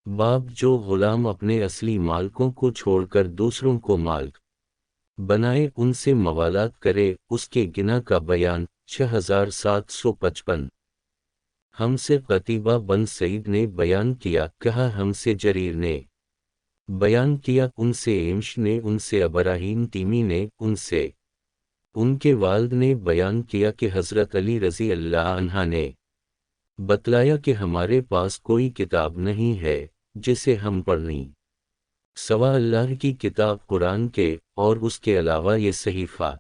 باب جو غلام اپنے اصلی مالکوں کو چھوڑ کر دوسروں کو مالک بنائے ان سے موالات کرے، اس کے گناہ کا بیان۔ 6755 ہم سے قتیبہ بن سعید نے بیان کیا، کہا ہم سے جریر نے بیان کیا، ان سے امش نے، ان سے ابراہیم تیمی نے، ان سے ان کے والد نے بیان کیا کہ حضرت علی رضی اللہ عنہ نے بتلایا کہ ہمارے پاس کوئی کتاب نہیں ہے جسے ہم پڑھیں سوا اللہ کی کتاب قرآن کے، اور اس کے علاوہ یہ صحیفہ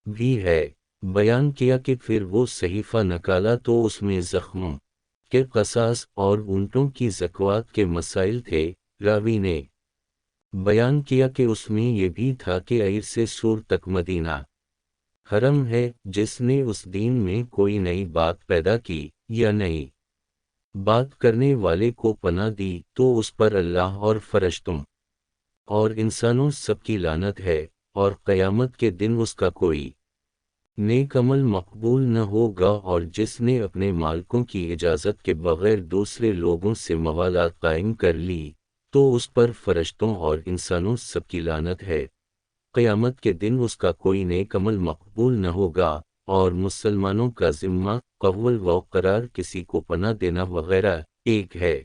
بھی ہے۔ بیان کیا کہ پھر وہ صحیفہ نکالا تو اس میں زخموں کے قصاص اور اونٹوں کی زکوات کے مسائل تھے۔ راوی نے بیان کیا کہ اس میں یہ بھی تھا کہ عیر سے سور تک مدینہ حرم ہے، جس نے اس دین میں کوئی نئی بات پیدا کی یا نئی بات کرنے والے کو پناہ دی تو اس پر اللہ اور فرشتوں اور انسانوں سب کی لعنت ہے، اور قیامت کے دن اس کا کوئی نیک عمل مقبول نہ ہوگا، اور جس نے اپنے مالکوں کی اجازت کے بغیر دوسرے لوگوں سے موالات قائم کر لی تو اس پر فرشتوں اور انسانوں سب کی لعنت ہے، قیامت کے دن اس کا کوئی نیک عمل مقبول نہ ہوگا، اور مسلمانوں کا ذمہ قول و قرار، کسی کو پناہ دینا وغیرہ ایک ہے۔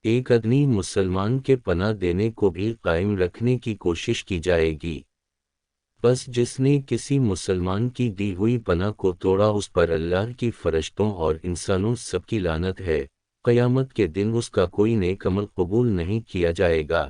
ایک ادنی مسلمان کے پناہ دینے کو بھی قائم رکھنے کی کوشش کی جائے گی، بس جس نے کسی مسلمان کی دی ہوئی پناہ کو توڑا اس پر اللہ کی فرشتوں اور انسانوں سب کی لعنت ہے، قیامت کے دن اس کا کوئی نیک عمل قبول نہیں کیا جائے گا۔